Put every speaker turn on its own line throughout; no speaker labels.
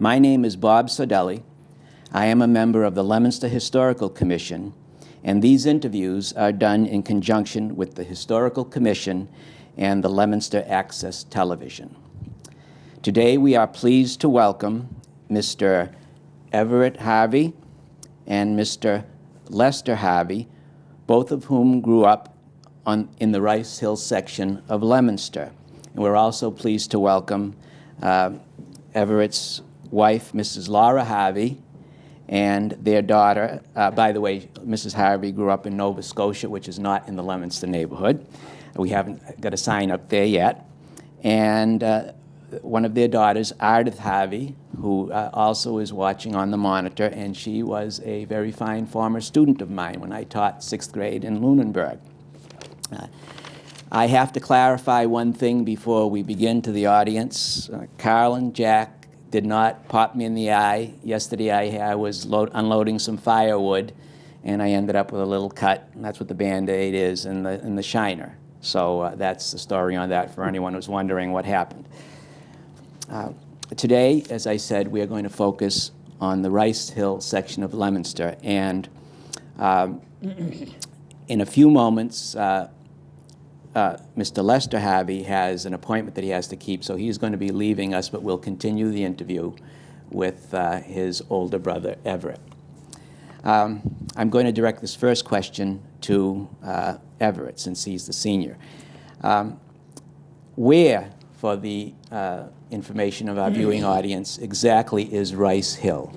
My name is Bob Saudelli. I am a member of the Leominster Historical Commission, and these interviews are done in conjunction with the Historical Commission and the Leominster Access Television. Today we are pleased to welcome Mr. Everett Harvey and Mr. Lester Harvey, both of whom grew up in the Rice Hill section of Leominster. And we're also pleased to welcome Everett's wife, Mrs. Laura Harvey, and their daughter. By the way, Mrs. Harvey grew up in Nova Scotia, which is not in the Leominster neighborhood. We haven't got a sign up there yet. And one of their daughters, Ardith Harvey, who also is watching on the monitor, and she was a very fine former student of mine when I taught 6th grade in Lunenburg. I have to clarify one thing before we begin to the audience. Carl and Jack did not pop me in the eye. Yesterday I was unloading some firewood, and I ended up with a little cut, and that's what the Band-Aid is in the shiner. So that's the story on that for anyone who's wondering what happened. Today, as I said, we are going to focus on the Rice Hill section of Leominster, and in a few moments, Mr. Lester Harvey has an appointment that he has to keep, so he's going to be leaving us, but we'll continue the interview with his older brother, Everett. I'm going to direct this first question to Everett, since he's the senior. Where, for the information of our viewing audience, exactly is Rice Hill?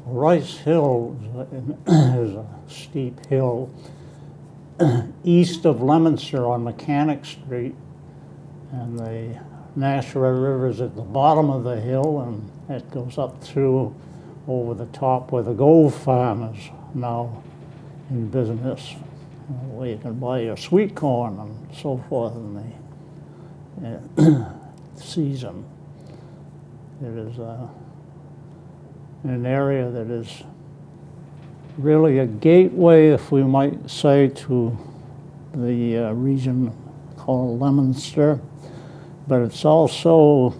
Rice Hill is a steep hill east of Leominster on Mechanic Street, and the Nashua River is at the bottom of the hill, and it goes up through over the top where the Gold Farm is now in business, where you can buy your sweet corn and so forth in the season. It is an area that is really a gateway, if we might say, to the region called Leominster, but it's also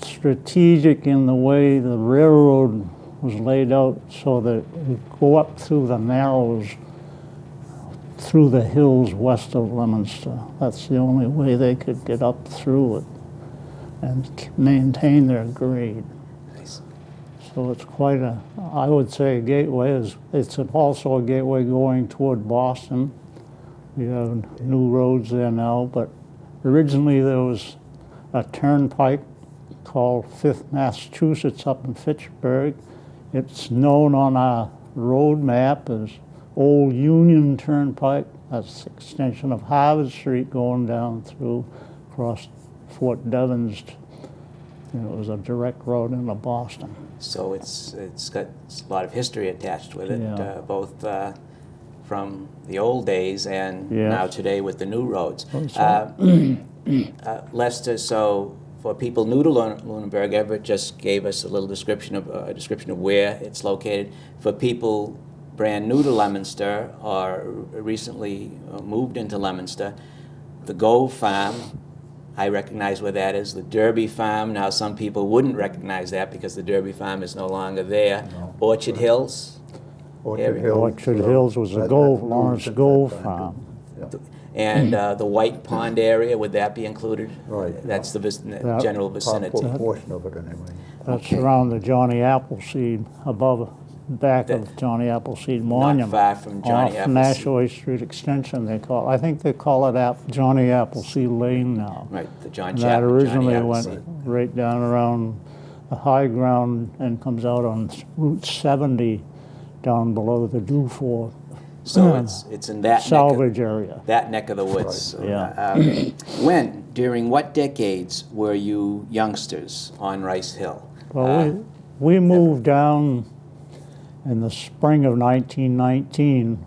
strategic in the way the railroad was laid out so that it would go up through the narrows, through the hills west of Leominster. That's the only way they could get up through it and maintain their grade. So it's quite a, I would say, a gateway. It's also a gateway going toward Boston. We have new roads there now, but originally there was a turnpike called 5th Massachusetts up in Fitchburg. It's known on our road map as Old Union Turnpike. That's an extension of Harvard Street going down through across Fort Devens. It was a direct road into Boston.
So it's got a lot of history attached with it, yeah. Both from the old days and now today with the new roads. Lester, so for people new to Lunenburg, Everett just gave us a little description of where it's located. For people brand new to Leominster or recently moved into Leominster, the Gold Farm, I recognize where that is. The Derby Farm, now some people wouldn't recognize that because the Derby Farm is no longer there. No. Orchard Hills?
Orchard Hills was a Lawrence Gold Farm.
Yeah. And the White Pond area, would that be included?
Right.
That's the general vicinity.
A portion of it anyway.
That's around the Johnny Appleseed, back of Johnny Appleseed Monument.
Not far from Johnny Appleseed.
Nashua Street Extension, they call it. I think they call it Johnny Appleseed Lane now.
Right, the
That originally went right down around the high ground and comes out on Route 70 down below the Dufour.
So it's in that
salvage area.
That neck of the woods.
Right. Yeah.
During what decades were you youngsters on Rice Hill?
Well, we moved down in the spring of 1919.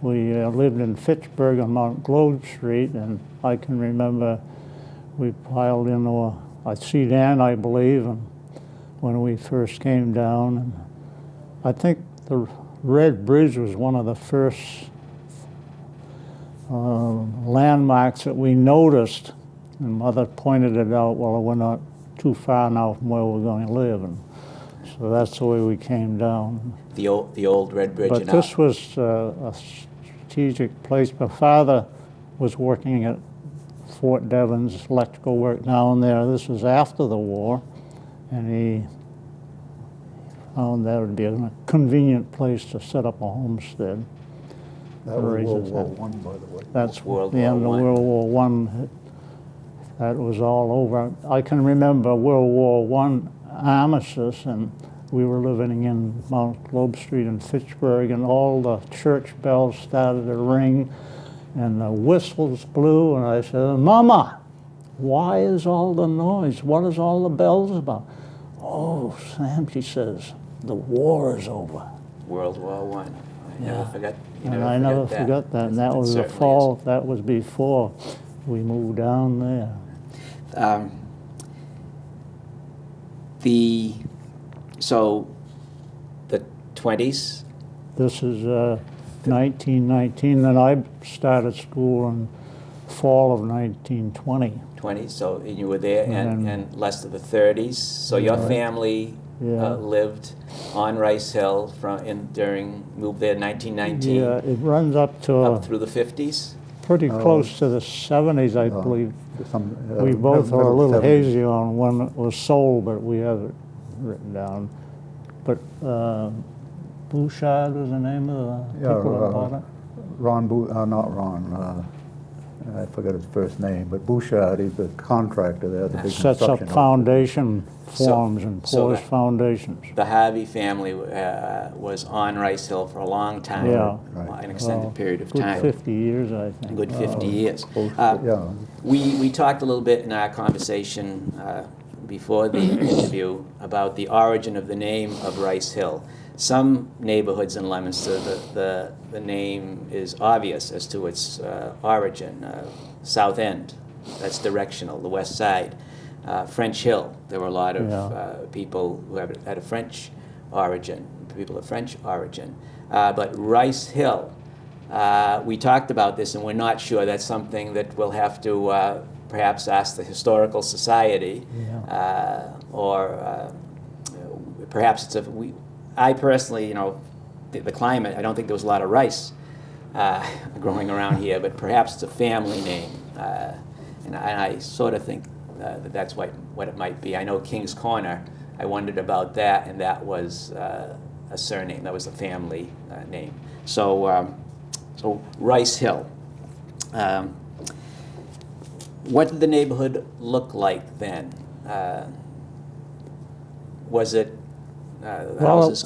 We lived in Fitchburg on Mount Globe Street, and I can remember we piled into a sedan, I believe, and when we first came down. And I think the Red Bridge was one of the first landmarks that we noticed, and Mother pointed it out, well, we're not too far now from where we're going to live. And So that's the way we came down.
The old Red Bridge.
But this was a strategic place. My father was working at Fort Devens, electrical work down there. This was after the war, and he found that would be a convenient place to set up a homestead.
That was World War I, by the way.
That's the
World
end of
War I.
World War I. That was all over. I can remember World War I armistice, and we were living in Mount Globe Street in Fitchburg, and all the church bells started to ring, and the whistles blew, and I said, "Mama, why is all the noise? What is all the bells about?" "Oh, Sam," she says, "the war is over."
World War I. I never forgot.
And I never forgot that. And that was the fall. That was before we moved down there.
So the 20s.
This is 1919, and I started school in fall of 1920.
20. So you were there, and less of the 30s. So your family lived on Rice Hill moved there in 1919.
Yeah, it runs up to
through the 50s.
pretty close to the 70s, I believe. We both are a little
70s.
hazy on when it was sold, but we have it written down. But Bouchard was the name of the people that bought it?
Not Ron, I forget his first name, but Bouchard, he's the contractor there, the big
Sets up
construction
foundation forms and pours foundations.
The Harvey family was on Rice Hill for a long time,
Yeah.
an extended period of
Good
time.
50 years, I
A
think.
good 50 years.
Yeah.
We talked a little bit in our conversation before the interview about the origin of the name of Rice Hill. Some neighborhoods in Leominster, the name is obvious as to its origin. South End, that's directional, the west side. French Hill, there were a lot of people who had a French origin, people of French origin. But Rice Hill, we talked about this, and we're not sure. That's something that we'll have to perhaps ask the Historical Society, or perhaps it's I personally, the climate, I don't think there was a lot of rice growing around here, but perhaps it's a family name. And I sort of think that's what it might be. I know King's Corner, I wondered about that, and that was a surname. That was a family name. So Rice Hill. What did the neighborhood look like then? Was it houses?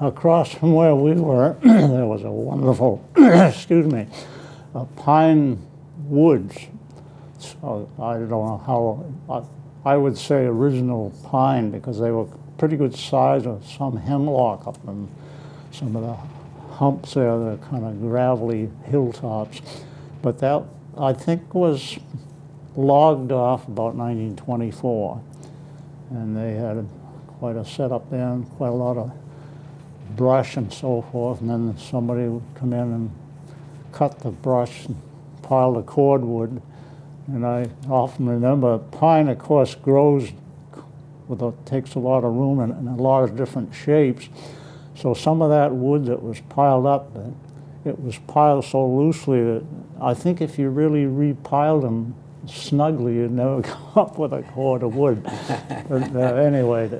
Across from where we were, there was a wonderful, excuse me, pine woods. So I don't know how, I would say original pine, because they were pretty good size, or some hemlock up in some of the humps there, the kind of gravelly hilltops. But that, I think, was logged off about 1924. And they had quite a setup there, and quite a lot of brush and so forth, and then somebody would come in and cut the brush and pile the cordwood. And I often remember pine, of course, grows takes a lot of room and a lot of different shapes. So some of that wood that was piled up, it was piled so loosely that I think if you really repiled them snugly, you'd never come up with a cord of wood. But anyway,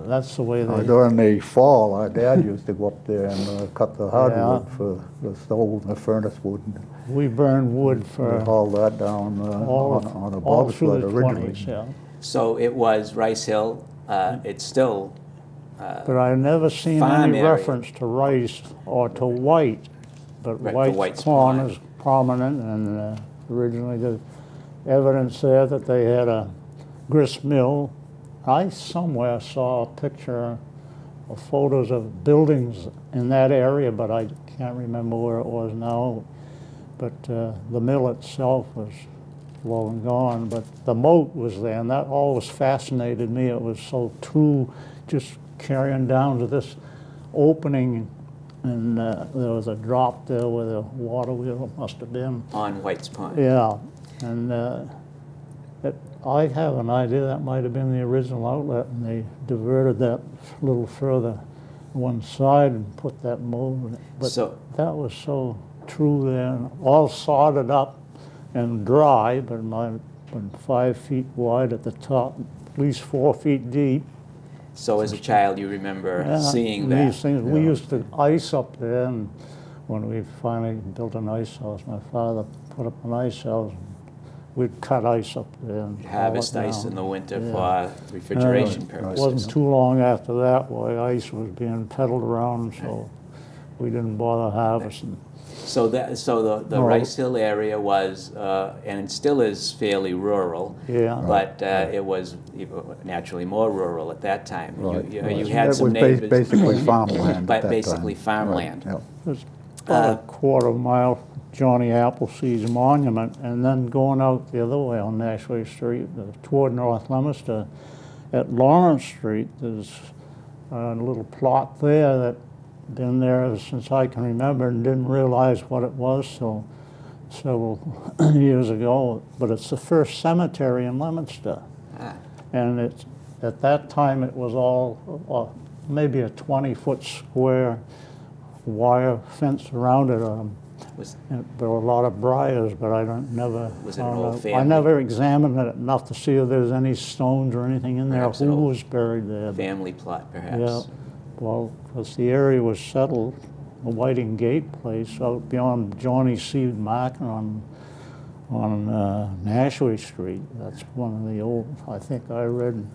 that's the way they...
During the fall, our dad used to go up there and cut the hardwood for the stove and the furnace wood.
We burned wood for...
We hauled that down on a bobsled originally.
20s, yeah.
So it was Rice Hill. It's still...
But I've never seen
farm
any
area.
reference to rice or to white. But
Right,
White's corn is prominent, and originally the evidence there that they had a grist mill. I somewhere saw a picture of photos of buildings in that area, but I can't remember where it was now. But the mill itself was low and gone, but the moat was there, and that always fascinated me. It was so true, just carrying down to this opening, and there was a drop there where the water wheel must have been.
On White's Pond.
Yeah, and I have an idea that might have been the original outlet, and they diverted that a little further one side and put that mold in it. But
So-
that was so true there, and all sodded up and dry, but mine been 5 feet wide at the top, at least 4 feet deep.
So as a child, you remember
Yeah,
seeing
these
that?
things, we used to ice up there, and when we finally built an ice house, my father put up an ice house, and we'd cut ice up there and haul it
Harvest ice
down.
in the winter
Yeah.
for refrigeration
It
purposes.
wasn't too long after that where ice was being peddled around, so we didn't bother harvesting.
So the
No.
Rice Hill area was, and it still is fairly rural.
Yeah.
But it was naturally more rural at that time.
Right,
You
right.
had
It
some
was
neighbors.
basically farmland at
But
that
basically
time.
farmland.
Right,
It's about a quarter mile Johnny Appleseed's monument, and then going out the other way on Nashway Street toward North Leominster, at Lawrence Street, there's a little plot there that been there since I can remember and didn't realize what it was till several years ago. But it's the first cemetery in Leominster.
Ah,
And it's, at that time, it was all maybe a 20-foot square wire fence around it.
was,
There were a lot of briars, but I never.
Was it an
found
old
out. I
family?
never examined it enough to see if there's any stones or anything in there.
Perhaps an
Who
old
was buried there?
family plot, perhaps?
Yeah. Well, because the area was settled, the Whiting Gate place out beyond Johnny's Seed Market on Nashway Street. That's one of the old. I think I read,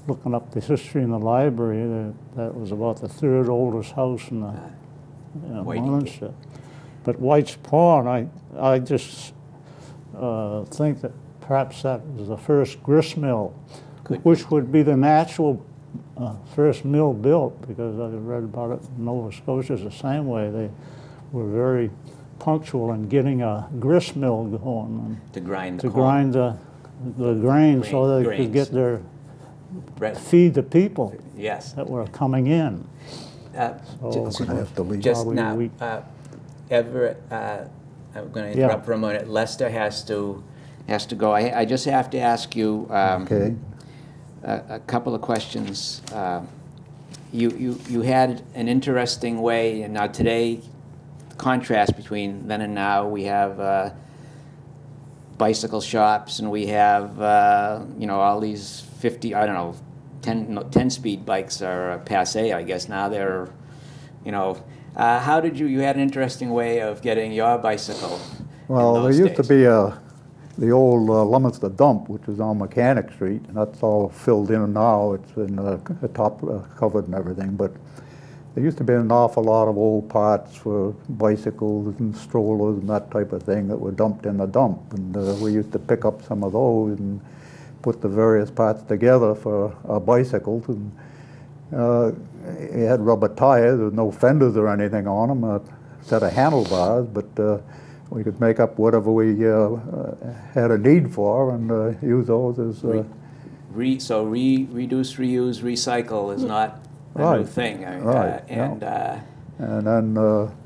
looking up the history in the library, that was about the third oldest house in the
Whiting Gate.
Leominster. But White's Pond, I just think that perhaps that was the first grist mill,
Could
which would be the natural first mill built, because I read about it in Nova Scotia is the same way. They were very punctual in getting a grist mill going and
To grind the
to
corn.
grind the grain so they
Grains.
could get their
Bread.
feed the people
Yes.
that were coming in.
I'm gonna have to leave.
Just
Probably
now,
we-
Everett, I'm going to
Yeah.
interrupt for a moment. Lester has to go. I just have to ask you
Okay.
a couple of questions. You had an interesting way, and now today, contrast between then and now, we have bicycle shops, and we have all these 50, I don't know, 10-speed bikes are passé, I guess now. They're, how did you had an interesting way of getting your bicycle in
Well, there
those
used to
days.
be the old Leominster dump, which was on Mechanic Street, and that's all filled in now. It's in the top covered and everything, but there used to be an awful lot of old parts for bicycles and strollers and that type of thing that were dumped in the dump, and we used to pick up some of those and put the various parts together for our bicycles. And it had rubber tires, there was no fenders or anything on them, a set of handlebars, but we could make up whatever we had a need for and use those as...
So reduce, reuse, recycle is not a new
Right.
thing.
Right, And then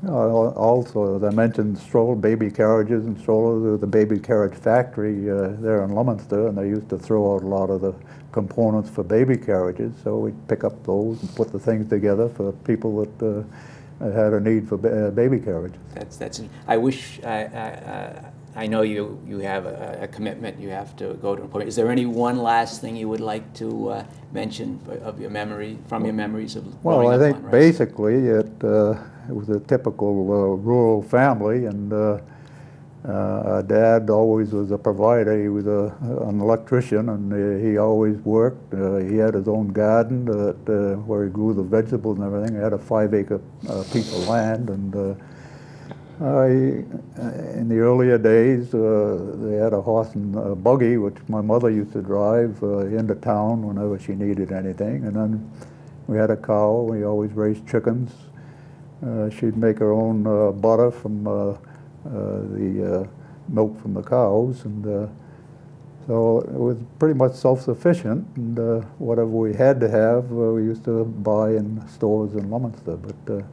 also, as I mentioned, baby carriages and strollers. There was the baby carriage factory there in Leominster, and they used to throw out a lot of the components for baby carriages. So we'd pick up those and put the things together for people that had a need for baby carriages.
That's. I wish. I know you have a commitment. You have to go to an appointment. Is there any one last thing you would like to mention of your memory, from your memories of growing
Well, I
up
think
on Rice?
basically it was a typical rural family, and our dad always was a provider. He was an electrician, and he always worked. He had his own garden where he grew the vegetables and everything. He had a 5-acre piece of land, and in the earlier days, they had a horse and buggy, which my mother used to drive into town whenever she needed anything. And then we had a cow. We always raised chickens. She'd make her own butter from the milk from the cows, and so it was pretty much self-sufficient. And whatever we had to have, we used to buy in stores in Leominster. But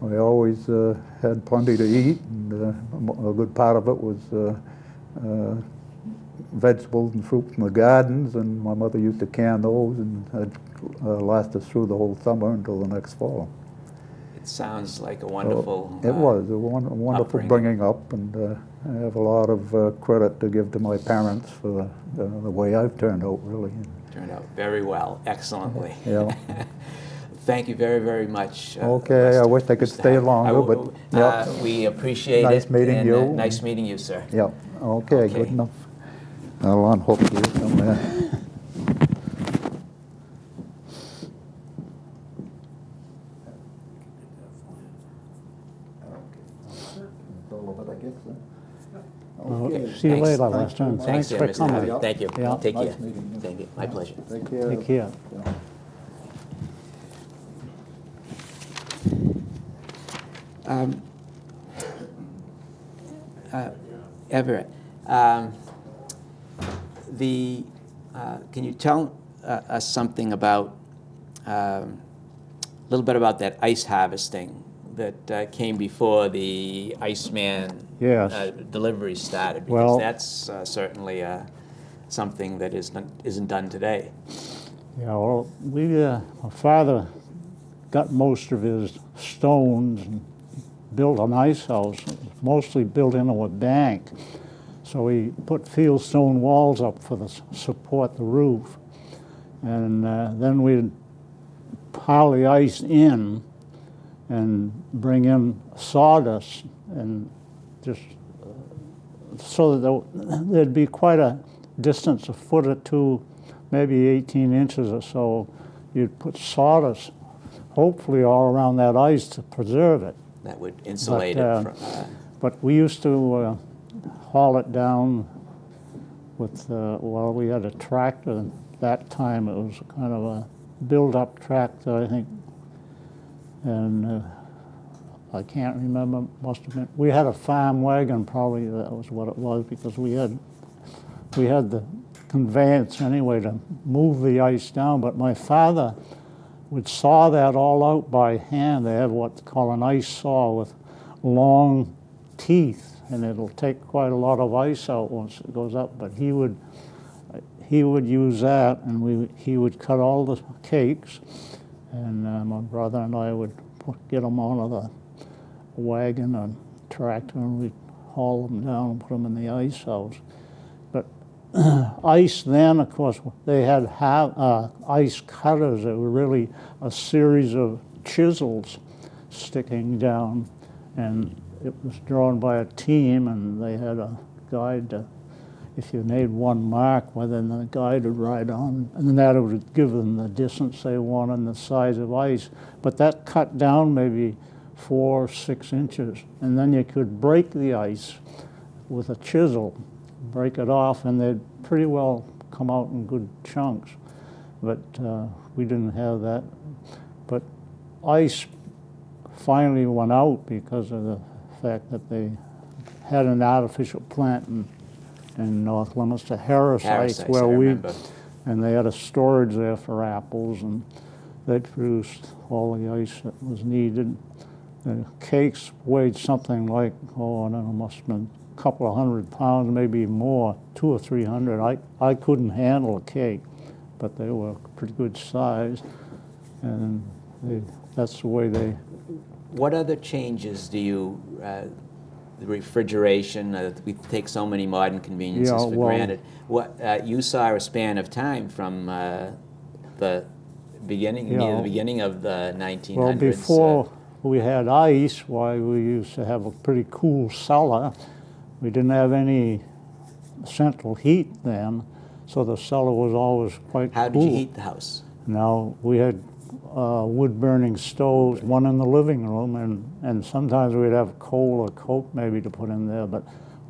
we always had plenty to eat, and a good part of it was vegetables and fruit from the gardens, and my mother used to can those, and it'd last us through the whole summer until the next fall.
It sounds like a wonderful
It was a wonderful
upbringing.
bringing up, and I have a lot of credit to give to my parents for the way I've turned out, really.
Turned out very well, excellently.
Yeah.
Thank you very, very much.
Okay,
Lester.
I wish I could stay longer, but yeah.
We appreciate
Nice
it.
meeting
and,
you.
Nice meeting you, sir.
Yeah, okay,
Okay.
good enough. I'll unhook you somewhere.
Okay. See you
Thanks.
later, Lester. and Thanks
dear,
for
Mr.
coming.
Abbott. Thank you.
Yeah.
Take care.
Nice meeting you.
Thank you. My pleasure.
Take care.
Take care.
Everett, can you tell us something about, a little bit about that ice harvesting that came before the Iceman
Yes.
delivery started? Because
Well-
that's certainly something that isn't done today.
Yeah, well, my father got most of his stones and built an ice house, mostly built into a bank. So he put field stone walls up for the support the roof. And then we'd pile the ice in and bring in sawdust and just so that there'd be quite a distance, a foot or two, maybe 18 inches or so. You'd put sawdust, hopefully all around that ice to preserve it.
That would insulate
But,
it from...
But we used to haul it down with, well, we had a tractor. At that time, it was kind of a build-up tractor, I think. And I can't remember, must have been, we had a farm wagon, probably that was what it was, because we had the conveyance anyway to move the ice down. But my father would saw that all out by hand. They had what's called an ice saw with long teeth, and it'll take quite a lot of ice out once it goes up. But he would use that, and he would cut all the cakes, and my brother and I would get them on the wagon and tractor, and we'd haul them down and put them in the ice house. But ice then, of course, they had ice cutters that were really a series of chisels sticking down, and it was drawn by a team, and they had a guide to, if you made one mark, well, then the guide would ride on, and then that would give them the distance they wanted and the size of ice. But that cut down maybe 4 or 6 inches, and then you could break the ice with a chisel, break it off, and they'd pretty well come out in good chunks. But we didn't have that. But ice finally went out because of the fact that they had an artificial plant in North Leominster, Harris Ice, where and they had a storage there for apples, and they produced all the ice that was needed. The cakes weighed something like, I don't know, must have been a couple of 100 pounds, maybe more, 200 or 300. I couldn't handle a cake, but they were pretty good size, and that's the way they...
What other changes do you, the refrigeration, we take so many modern conveniences for granted. What you saw a span of time from the beginning, near the beginning of the 1900s.
Well, before we had ice, why we used to have a pretty cool cellar. We didn't have any central heat then, so the cellar was always quite cool.
How did you heat the house?
Now, we had wood-burning stoves, one in the living room, and sometimes we'd have coal or coke maybe to put in there. But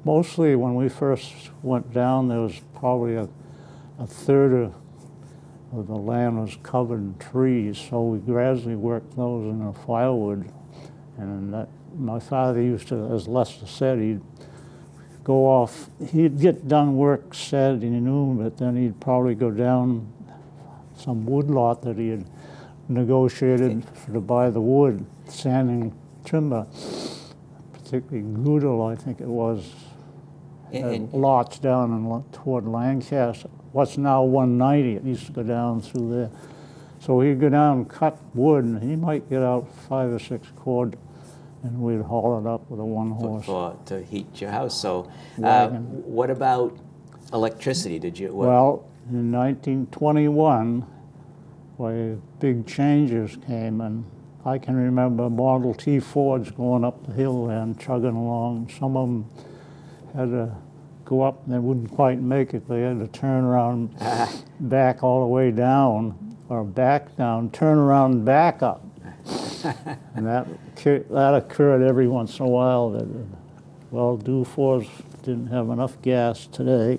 mostly when we first went down, there was probably a third of the land was covered in trees, so we gradually worked those into firewood. And that, my father used to, as Lester said, he'd go off, he'd get done work Saturday noon, but then he'd probably go down some wood lot that he had negotiated to buy the wood, sanding timber, particularly Goodall, I think it was,
And-
lots down toward Lancaster. What's now 190, it used to go down through there. So he'd go down and cut wood, and he might get out 5 or 6 cord, and we'd haul it up with a one-horse.
to heat your house. So
Wagon.
what about electricity? Did you?
Well, in 1921, why big changes came, and I can remember Model T Fords going up the hill and chugging along. Some of them had to go up and they wouldn't quite make it. They had to turn around, back all the way down, or back down, turn around and back up. And that occurred every once in a while. That, well, Dufours didn't have enough gas today.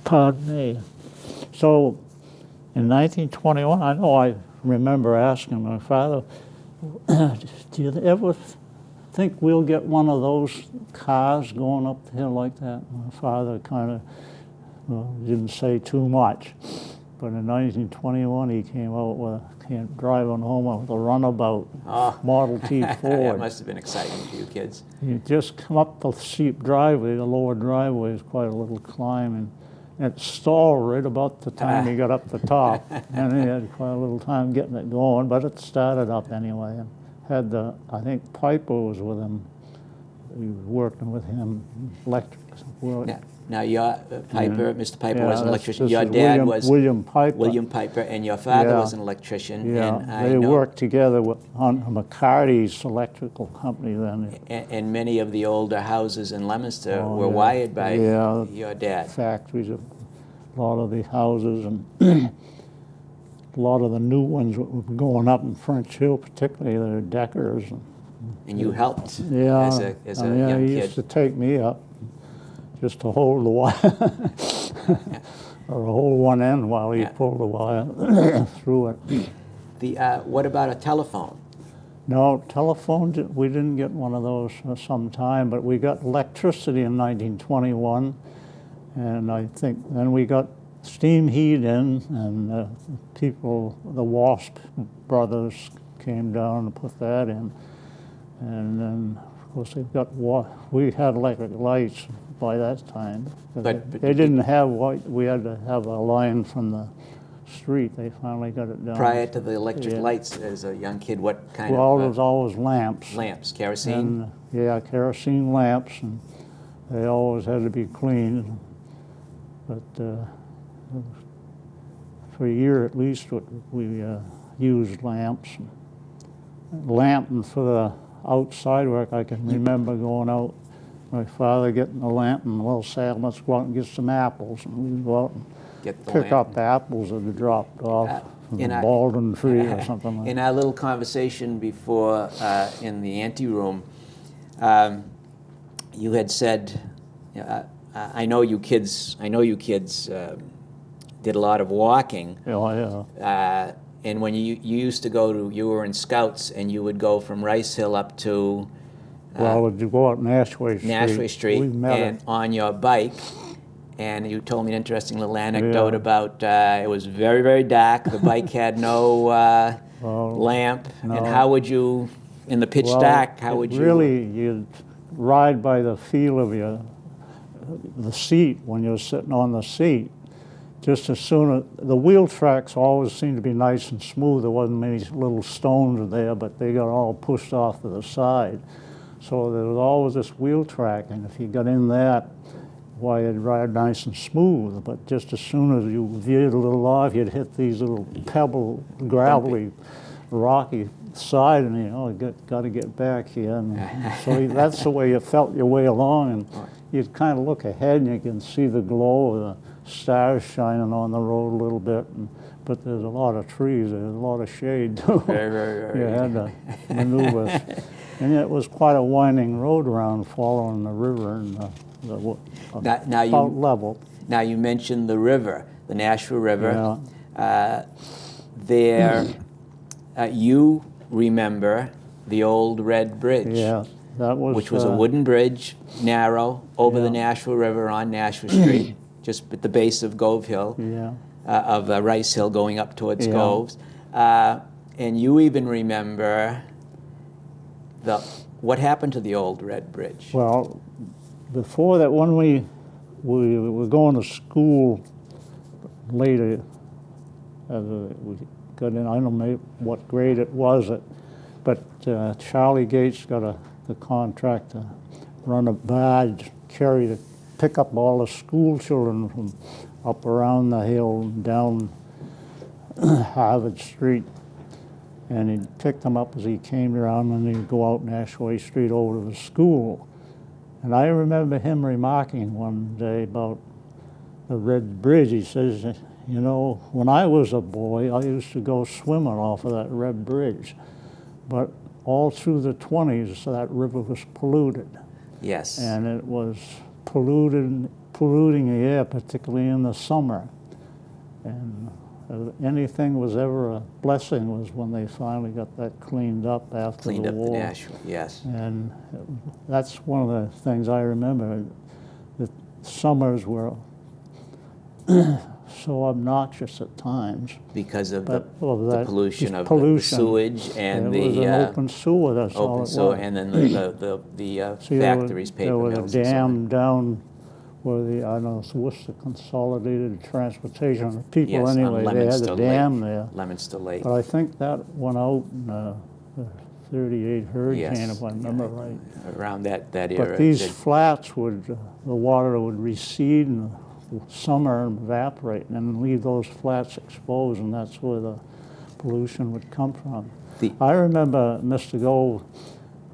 Pardon me. So in 1921, I remember asking my father, do you ever think we'll get one of those cars going up the hill like that? My father kind of didn't say too much. But in 1921, he came out driving home with a runabout Model T Ford.
That must have been exciting for you kids.
You just come up the steep driveway, the lower driveway is quite a little climb, and it stalled right about the time he got up the top. And he had quite a little time getting it going, but it started up anyway. And had I think Piper was with him. He was working with him, electric work.
Now your Piper, Mr. Piper was an electrician.
This
Your
is
dad was
William Piper.
William Piper, and your father
Yeah.
was an electrician.
Yeah,
and I
they
know,
worked together on McCarty's electrical company then.
and many of the older houses in Leominster
Oh,
were
yeah.
wired by
Yeah.
your dad.
Factories, a lot of the houses, and a lot of the new ones that were going up in French Hill, particularly, they're deckers.
And you helped
Yeah,
as a
yeah,
young
he
kid.
used to take me up just to hold the wire, or hold one end while he
Yeah.
pulled the wire through it.
What about a telephone?
No, telephones, we didn't get one of those for some time, but we got electricity in 1921, and I think then we got steam heat in, and the Wasp brothers came down and put that in. And then, of course, we had electric lights by that time.
But
They didn't have we had to have a line from the street. They finally got it down.
Prior to the electric
Yeah.
lights, as a young kid, what kind
Well, there
of
was always lamps.
lamps? Kerosene?
And, yeah, kerosene lamps, and they always had to be cleaned. But for a year at least, we used lamps. Lamping for the outside work, I can remember going out, my father getting a lamp, and, well, Sam, let's go out and get some apples. And we'd go out and
Get the
pick
lamp.
up apples that had dropped off from
in
the
our-
Baldwin tree or something like
In
that.
our little conversation before in the anteroom, you had said, I know you kids did a lot of walking.
Yeah.
And when you used to you were in Scouts, and you would go from Rice Hill up to
Well, we'd go out Nashway Street.
Nashway Street,
We met
and on your bike. And you told me an interesting little anecdote
Yeah.
about it was very, very dark. The bike had no lamp.
no.
And how would you, in the pitch dark, how would you?
Really, you'd ride by the feel of the seat when you're sitting on the seat. Just as soon as the wheel tracks always seemed to be nice and smooth. There wasn't many little stones there, but they got all pushed off to the side. So there was always this wheel track, and if you got in that, why, you'd ride nice and smooth. But just as soon as you veered a little off, you'd hit these little pebble, gravelly, rocky side, and you got to get back here. And so that's the way you felt your way along, and you'd kind of look ahead, and you can see the glow of the stars shining on the road a little bit. But there's a lot of trees, there's a lot of shade too.
Very, very, very.
You had to maneuver. And it was quite a winding road around following the river, and
Now you-
about level.
Now you mentioned the river, the Nashua River.
Yeah.
You remember the old Red Bridge.
Yeah, that was.
Which was a wooden bridge, narrow, over the
Yeah.
Nashua River on Nashua Street, just at the base of Gove Hill,
Yeah.
of Rice Hill going up towards
Yeah.
Goves. And you even remember what happened to the old Red Bridge.
Well, before that, when we were going to school later, we got in, I don't know what grade it was, but Charlie Gates got the contract to run a barge, pick up all the school children from up around the hill down Harvard Street. And he'd pick them up as he came around, and he'd go out Nashway Street over to the school. And I remember him remarking one day about the Red Bridge. He says, you know, when I was a boy, I used to go swimming off of that Red Bridge. But all through the 20s, that river was polluted.
Yes.
And it was polluting the air, particularly in the summer. And anything was ever a blessing was when they finally got that cleaned up after the war.
Cleaned up the Nashville, yes.
And that's one of the things I remember. The summers were so obnoxious at times.
Because of the
that
pollution of the sewage and
it was an open sewer, that's all it was.
Open sewer, and then the factories, paper mills.
There was a dam down where I don't know, it's Worcester Consolidated Transportation. People
yes,
anyway, they had a dam there.
Leominster Lake.
But I think that went out in the 38 hurricane,
yes,
if I remember right.
Around that era.
But these flats the water would recede in the summer and evaporate and leave those flats exposed, and that's where the pollution would come from. I remember Mr. Gold,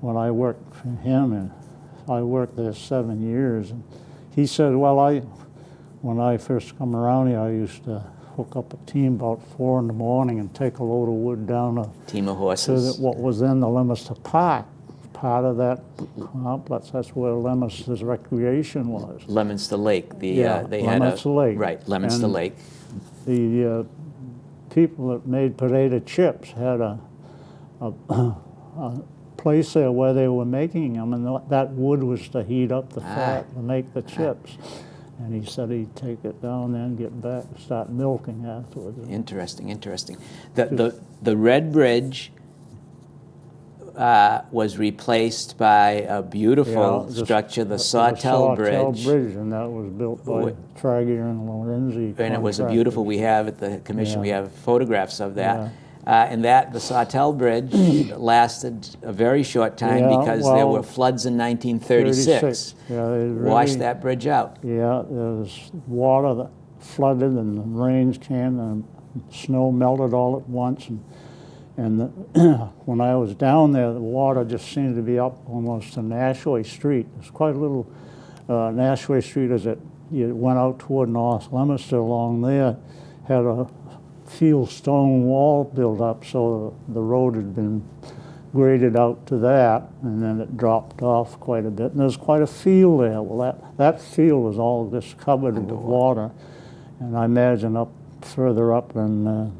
when I worked for him, and I worked there 7 years, and he said, well, when I first come around here, I used to hook up a team about 4 in the morning and take a load of wood down
team of horses.
to what was in the Leominster Park, part of that complex. That's where Leominster's recreation was.
Leominster Lake. They
Leominster Lake.
Right, Leominster Lake.
The people that made potato chips had a place there where they were making them, and that wood was to heat up the fat to make the chips. And he said he'd take it down there and get back and start milking afterwards.
Interesting, interesting. The Red Bridge was replaced by a beautiful structure, the Saudelli Bridge.
Saudelli Bridge, and that was built by Trager and Lorenzi.
And it was a beautiful, we have at the commission, we have photographs of that. And the Saudelli Bridge lasted a very short time because there were floods in 1936. Washed that bridge out.
Yeah, there was water that flooded, and the rains came, and snow melted all at once. And when I was down there, the water just seemed to be up almost to Nashway Street. There's quite a little Nashway Street as you went out toward North Leominster along there, had a field stone wall built up, so the road had been graded out to that, and then it dropped off quite a bit. And there's quite a field there. Well, that field was all just covered with water. And I imagine further up in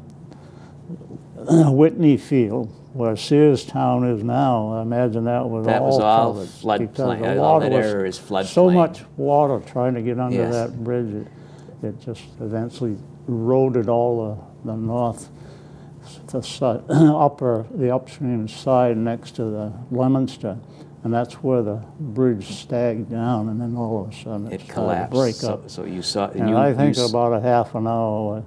Whitney Field, where Searstown is now, I imagine that was all
floodplain. All that area is floodplain.
So much water trying to get under that bridge, it just eventually eroded all the north, the upstream side next to the Leominster, and that's where the bridge sagged down, and then all of a sudden it started to break up.
So you saw,
and I think about a half an hour.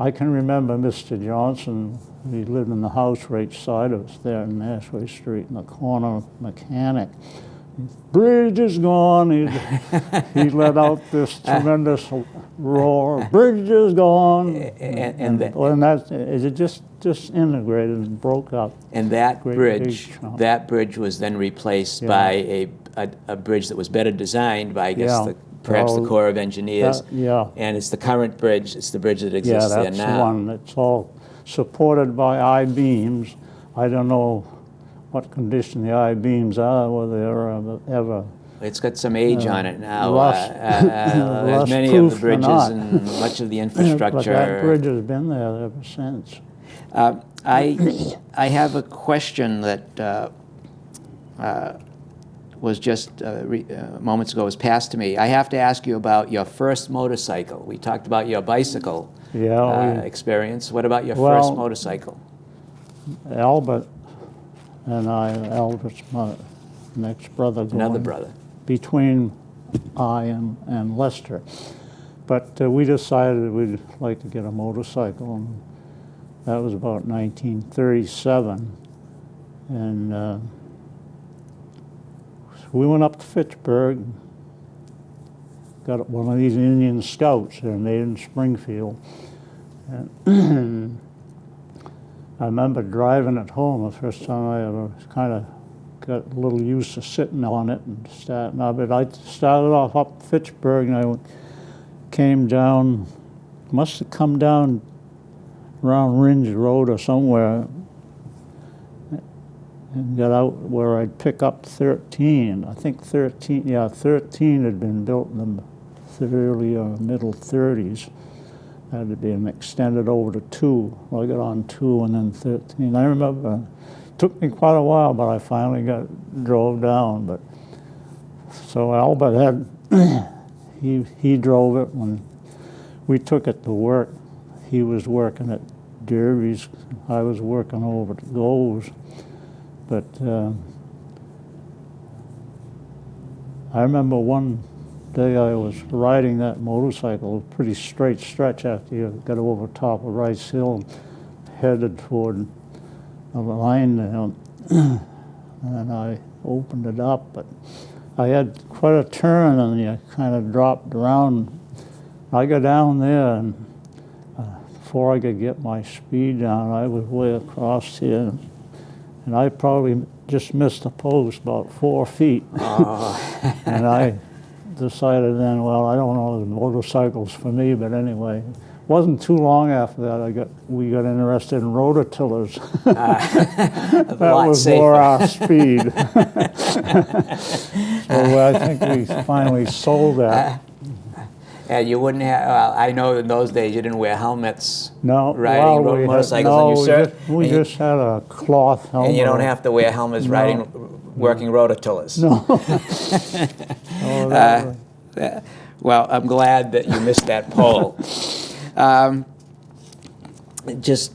I can remember Mr. Johnson. He lived in the house right side of us there in Nashway Street, in the corner mechanic. Bridge is gone. He let out this tremendous roar. Bridge is gone. And it just disintegrated and broke up.
And that bridge was then replaced by a bridge that was better designed by, I guess, perhaps the Corps of Engineers. And it's the current bridge. It's the bridge that exists there now.
Yeah, that's the one. It's all supported by I-beams. I don't know what condition the I-beams are, whether they're ever...
It's got some age on it now. There's many of the bridges and much of the infrastructure.
But that bridge has been there ever since.
I have a question that was just moments ago was passed to me. I have to ask you about your first motorcycle. We talked about your bicycle experience. What about your first motorcycle?
Albert and Albert's my next brother.
Another brother.
Between I and Lester. But we decided we'd like to get a motorcycle, and that was about 1937. And so we went up to Fitchburg, got one of these Indian Scouts there made in Springfield. And I remember driving it home the first time I ever kind of got a little used to sitting on it and starting up. But I started off up Fitchburg, and I came down, must have come down around Ringe Road or somewhere, and got out where I'd pick up 13. I think 13 had been built in the early or middle 30s. That had been extended over to 2. Well, I got on 2 and then 13. I remember it took me quite a while, but I finally drove down. But so Albert he drove it when we took it to work. He was working at Derby's. I was working over at Go's. But I remember one day I was riding that motorcycle, a pretty straight stretch after you got over top of Rice Hill, headed toward a line there, and I opened it up, but I had quite a turn, and you kind of dropped around. I got down there, and before I could get my speed down, I was way across here, and I probably just missed the post about 4 feet. And I decided then, well, I don't know, the motorcycle's for me, but anyway, it wasn't too long after that we got interested in rototillers. That was
safer.
more our speed. So I think we finally sold that.
And you wouldn't have, well, I know in those days you didn't wear helmets
No,
riding
well,
motorcycles.
we just had a cloth helmet.
And you don't have to wear helmets working rototillers.
No.
Well, I'm glad that you missed that poll. Just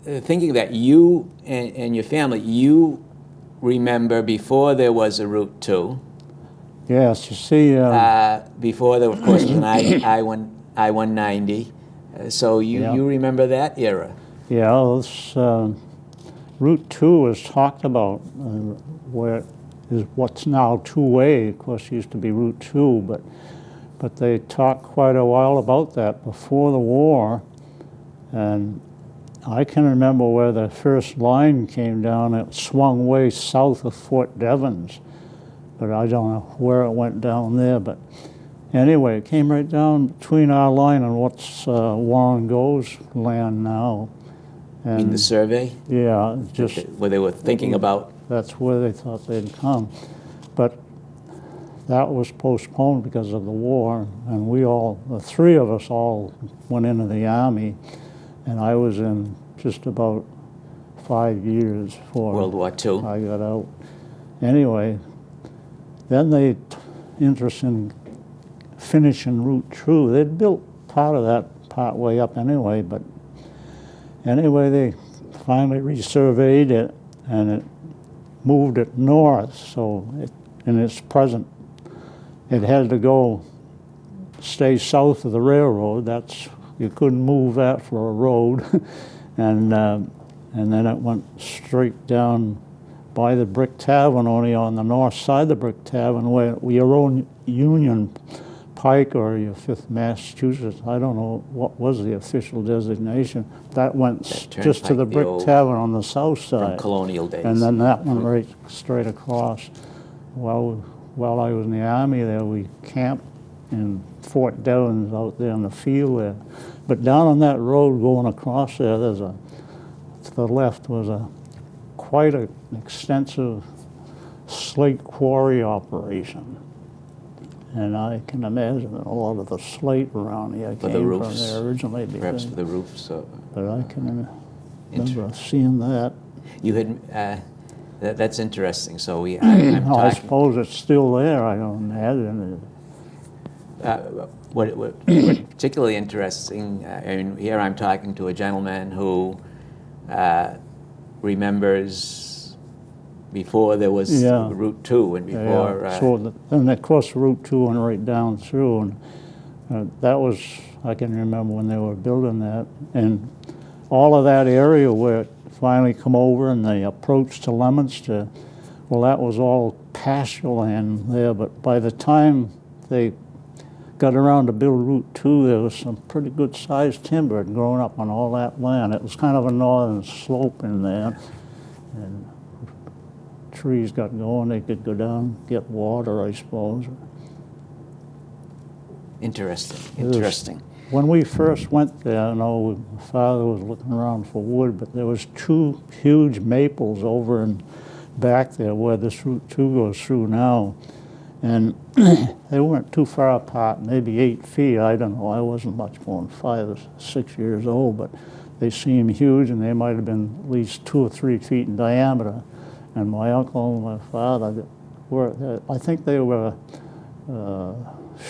thinking that you and your family, you remember before there was a Route 2.
Yes, you see.
Before there, of course, was an I-190. So you remember that era?
Yeah, this, Route 2 was talked about, where is what's now 2A. Of course, it used to be Route 2, but they talked quite a while about that before the war. And I can remember where the first line came down. It swung way south of Fort Devens, but I don't know where it went down there. But anyway, it came right down between our line and what's Warren Go's land now. And
In the survey?
yeah, just
where they were thinking about.
that's where they thought they'd come. But that was postponed because of the war, and the 3 of us all went into the Army, and I was in just about 5 years before
World War II.
I got out. Anyway, then they interest in finishing Route 2. They'd built part of that part way up anyway, but anyway, they finally resurveyed it, and it moved it north, so in its present, it had to stay south of the railroad. You couldn't move that for a road. And then it went straight down by the Brick Tavern, only on the north side of the Brick Tavern, where your own Union Pike or your 5th Massachusetts, I don't know what was the official designation. That went just to the Brick Tavern on the south side.
From colonial days.
And then that went right straight across. While I was in the Army there, we camped in Fort Devens out there in the field there. But down on that road going across there, to the left was quite an extensive slate quarry operation. And I can imagine that a lot of the slate around here came from there originally.
Perhaps for the roofs.
But I can remember seeing that.
You had, that's interesting. So I
suppose it's still there, I don't imagine.
What particularly interesting, and here I'm talking to a gentleman who remembers before there was
Yeah.
Route 2 and before...
Yeah, so then they crossed Route 2 and right down through, and that was, I can remember when they were building that, and all of that area where it finally come over and the approach to Leominster, well, that was all pasture land there, but by the time they got around to build Route 2, there was some pretty good sized timber growing up on all that land. It was kind of a northern slope in there, and trees got going, they could go down, get water, I suppose.
Interesting.
When we first went there, I know my father was looking around for wood, but there was 2 huge maples over in back there where this Route 2 goes through now. And they weren't too far apart, maybe 8 feet, I don't know. I wasn't much more than 5 or 6 years old, but they seemed huge, and they might have been at least 2 or 3 feet in diameter. And my uncle and my father were, I think they were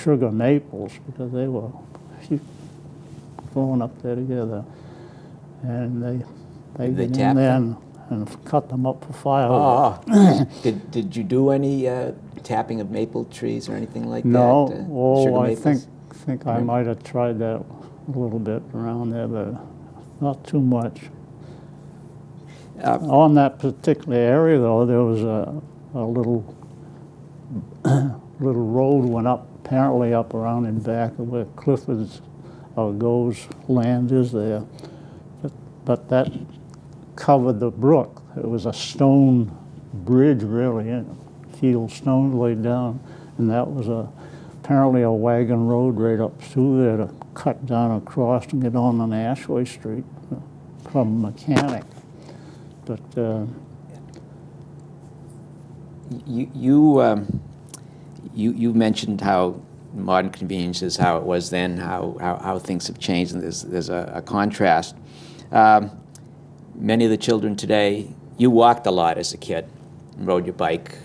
sugar maples, because they were growing up there together. And they went in there and cut them up for firewood.
Oh. Did you do any tapping of maple trees or anything like
no.
that?
No, I think I might have tried that a little bit around there, but not too much. On that particular area, though, there was a little little road went up, apparently up around in back of where Clifford's Go's land is there, but that covered the brook. It was a stone bridge, really, field stones laid down, and that was apparently a wagon road right up through there to cut down across and get on Ashway Street from Mechanic. But
you mentioned how modern conveniences, how it was then, how things have changed, and there's a contrast. Many of the children today, you walked a lot as a kid, rode your bike.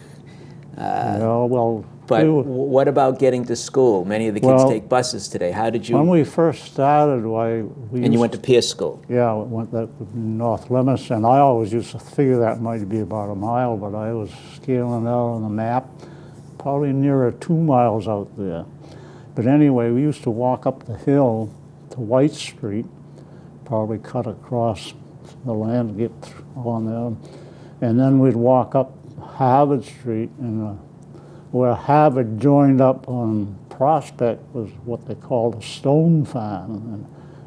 Well,
but what about getting to school? Many of the kids take buses today. How did you?
When we first started,
you went to Pierce School.
Yeah, we went to North Leominster, and I always used to figure that might be about a mile, but I was scaling out on the map, probably nearer 2 miles out there. But anyway, we used to walk up the hill to White Street, probably cut across the land to get on there, and then we'd walk up Harvard Street, and where Harvard joined up on Prospect was what they called a stone farm,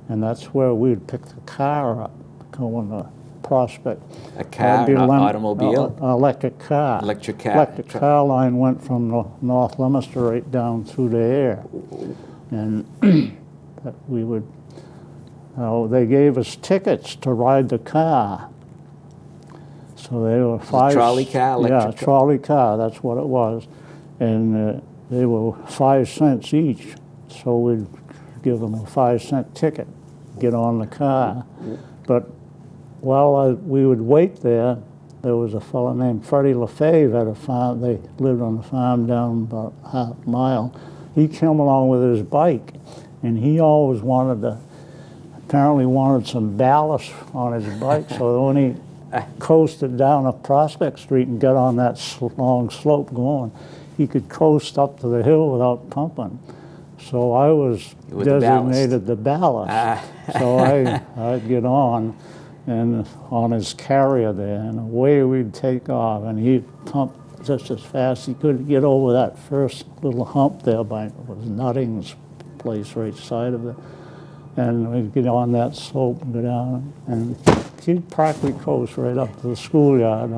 and that's where we'd pick the car up going to Prospect.
A car, an automobile?
An electric car.
Electric car.
Electric car line went from North Leominster right down through the air, and that we would. They gave us tickets to ride the car. So they were
a trolley car?
Yeah, a trolley car, that's what it was. And they were 5 cents each. So we'd give them a 5-cent ticket, get on the car. But while we would wait there was a fellow named Freddie LaFave at a farm. They lived on the farm down about half a mile. He came along with his bike, and he always apparently wanted some ballast on his bike. So when he coasted down a Prospect Street and got on that long slope going, he could coast up to the hill without pumping. So I was designated the ballast. So I'd get on his carrier there, and away we'd take off, and he'd pump just as fast as he could get over that first little hump there by it was Nutting's place right side of it. And we'd get on that slope and go down, and he'd practically coast right up to the schoolyard.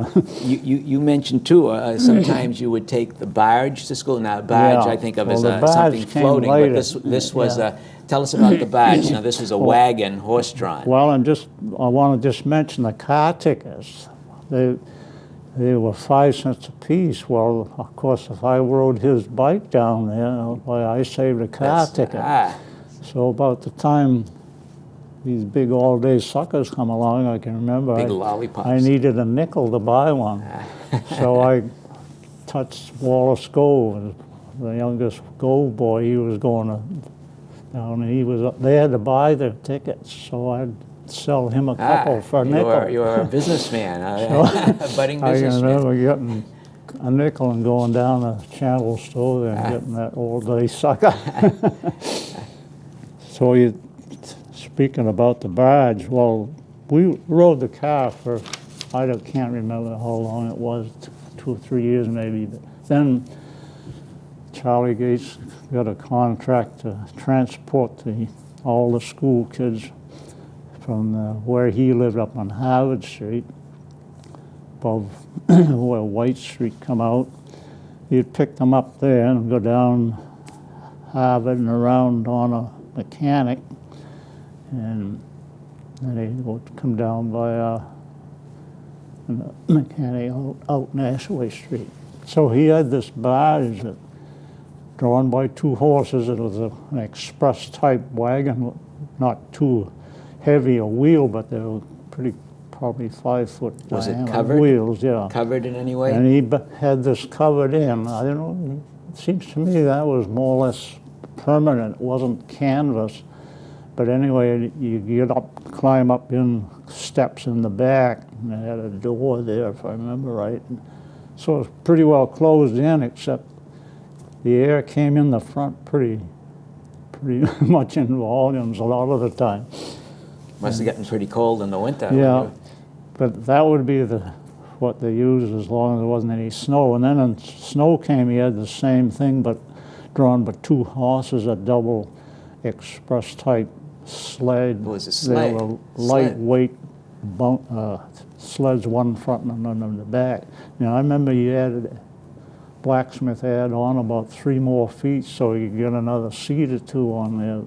You mentioned too, sometimes you would take the barge to school. Now, barge I think of as something floating,
later.
but this was tell us about the barge. Now, this was a wagon, horse-drawn.
Well, I want to just mention the car tickets. They were 5 cents a piece. Well, of course, if I rode his bike down there, I saved a car ticket. So about the time these big all-day suckers come along, I can remember
big lollipops.
I needed a nickel to buy one. So I touched Wallace Gove, the youngest Gove boy. He was going down, and they had to buy their tickets. So I'd sell him a couple for a nickel.
You're a businessman, a budding
I
businessman.
remember getting a nickel and going down a channel store there and getting that all-day sucker. So speaking about the barge, well, we rode the car for, can't remember how long it was, 2 or 3 years maybe. But then Charlie Gates got a contract to transport all the school kids from where he lived up on Harvard Street, above where White Street come out. He'd pick them up there and go down Harvard and around on a Mechanic, and then they would come down by Mechanic out Nashway Street. So he had this barge that, drawn by 2 horses. It was an express type wagon, not too heavy a wheel, but they were probably 5 foot
Was it
diameter
covered?
wheels, yeah.
Covered in any way?
And he had this covered in. I don't know, it seems to me that was more or less permanent. It wasn't canvas. But anyway, you get up, climb up in steps in the back, and they had a door there, if I remember right. And so it was pretty well closed in, except the air came in the front pretty much in volumes a lot of the time.
Must have gotten pretty cold in the winter.
Yeah, but that would be what they used as long as there wasn't any snow. And then when snow came, he had the same thing, but drawn by 2 horses, a double express type sled.
It was a sled.
They were lightweight sleds, one front and another in the back. Now I remember he added, blacksmith add on about 3 more feet so you could get another seat or 2 on there.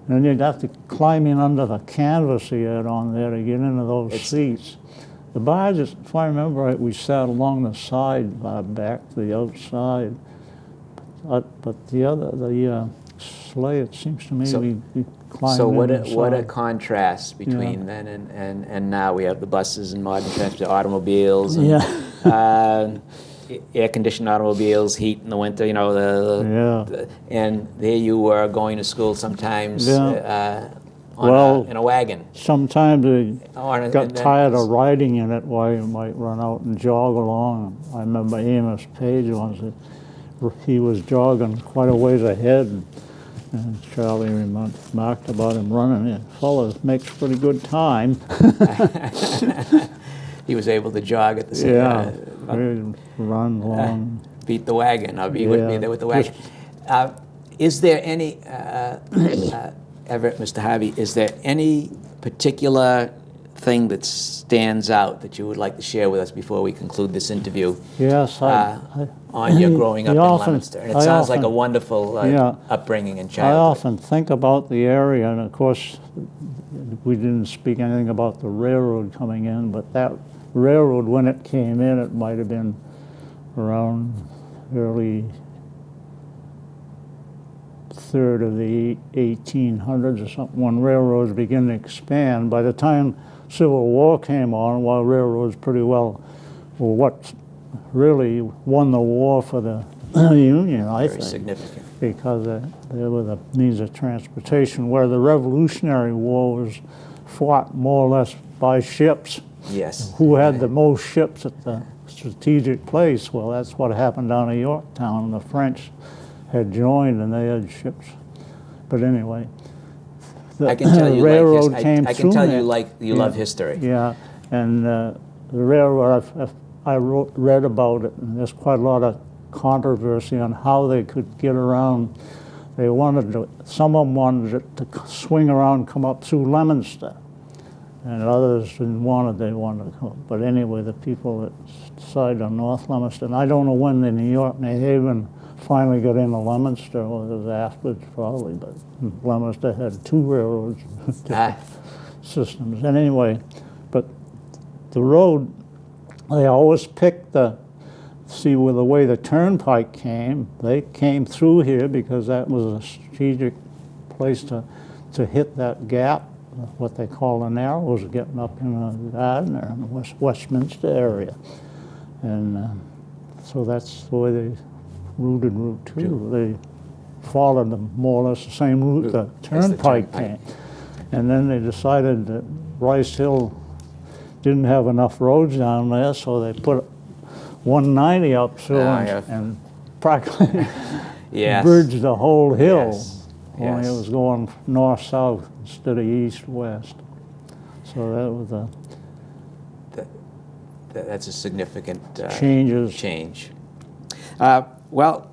And you'd have to climb in under the canvas he had on there to get into those seats. The barges, if I remember right, we sat along the side, back to the outside. But the sleigh, it seems to me we climbed
So what
inside.
a contrast between then and now. We have the buses and modern transport, automobiles, and, air-conditioned automobiles, heat in the winter, you know, and there you were going to school sometimes in a wagon.
Sometimes I got tired of riding in it while you might run out and jog along. I remember Amos Page once, he was jogging quite a ways ahead, and Charlie remarked about him running. The fellow makes pretty good time.
He was able to jog at the same time.
Run along.
Beat the wagon, or be there with the wagon. Is there any, Everett, Mr. Harvey, is there any particular thing that stands out that you would like to share with us before we conclude this interview?
Yes,
on your growing up in Leominster. And it sounds like a wonderful upbringing and childhood.
I often think about the area, and of course, we didn't speak anything about the railroad coming in, but that railroad, when it came in, it might have been around early third of the 1800s or something, when railroads began to expand. By the time Civil War came on, while railroads pretty well were what really won the war for the Union, I think.
Very significant.
Because they were the means of transportation, where the Revolutionary War was fought more or less by ships.
Yes.
Who had the most ships at the strategic place? Well, that's what happened down in Yorktown. The French had joined and they had ships. But anyway,
I can tell you
railroad
I can tell you love history.
Yeah, and the railroad, I read about it, and there's quite a lot of controversy on how they could get around. They wanted to, some of them wanted it to swing around, come up through Leominster, and others didn't want it, they wanted to come up. But anyway, the people that decided on North Leominster, and I don't know when the New York, New Haven finally got into Leominster, or it was afterwards probably, but Leominster had 2 railroads systems. And anyway, but the road, they always picked see where the way the turnpike came, they came through here because that was a strategic place to hit that gap, what they call the Narrows, getting up in the garden there in the Westminster area. And so that's the way they routed Route 2. They followed more or less the same route the turnpike came. And then they decided that Rice Hill didn't have enough roads down there, so they put 190 up so and practically
Yes.
bridged the whole hill.
Yes.
Only
Yes.
it was going north-south instead of east-west. So that was a
That's a significant
change.
Well,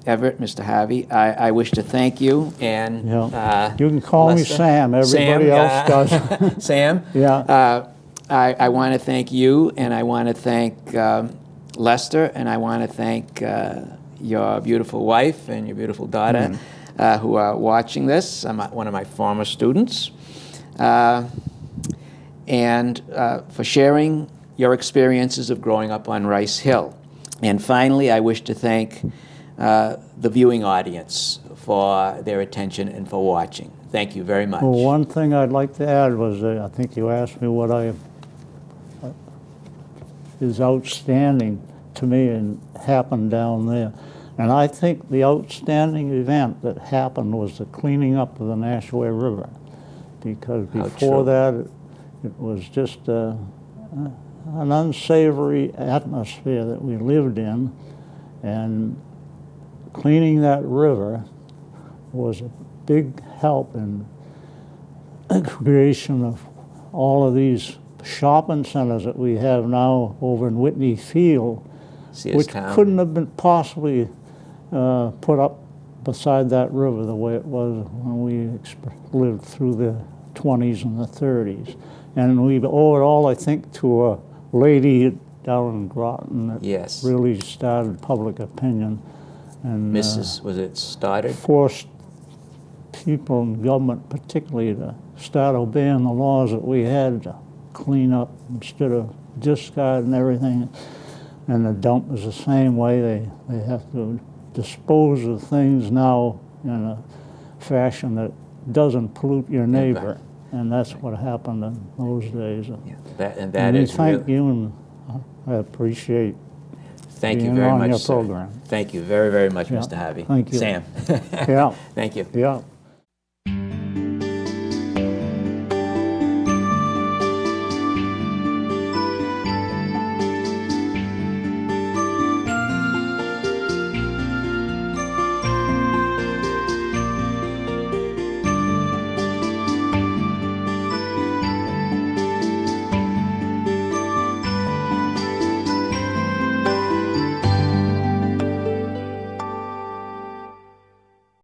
Everett, Mr. Harvey, I wish to thank you, and
Yeah. You can call me
Lester.
Sam. Everybody else does.
Sam.
Yeah.
I want to thank you, and I want to thank Lester, and I want to thank your beautiful wife and your beautiful daughter who are watching this. I'm one of my former students, and for sharing your experiences of growing up on Rice Hill. And finally, I wish to thank the viewing audience for their attention and for watching. Thank you very much.
Well, one thing I'd like to add was I think you asked me what is outstanding to me and happened down there. And I think the outstanding event that happened was the cleaning up of the Nashua River. Because before that, it was just an unsavory atmosphere that we lived in. And cleaning that river was a big help in the creation of all of these shopping centers that we have now over in Whitney Field, which couldn't have been possibly put up beside that river the way it was when we lived through the 20s and the 30s. And we owe it all, I think, to a lady down in Groton that really started public opinion. And
was it started?
Forced people in government particularly to start obeying the laws that we had to clean up instead of discarding everything. And the dump is the same way. They have to dispose of things now in a fashion that doesn't pollute your neighbor. And that's what happened in those days.
And
thank you, and I appreciate
Thank you very much,
your
sir.
program.
Thank you very, very much, Mr. Harvey.
Thank you.
Sam.
Yeah.
Thank you.
Yeah.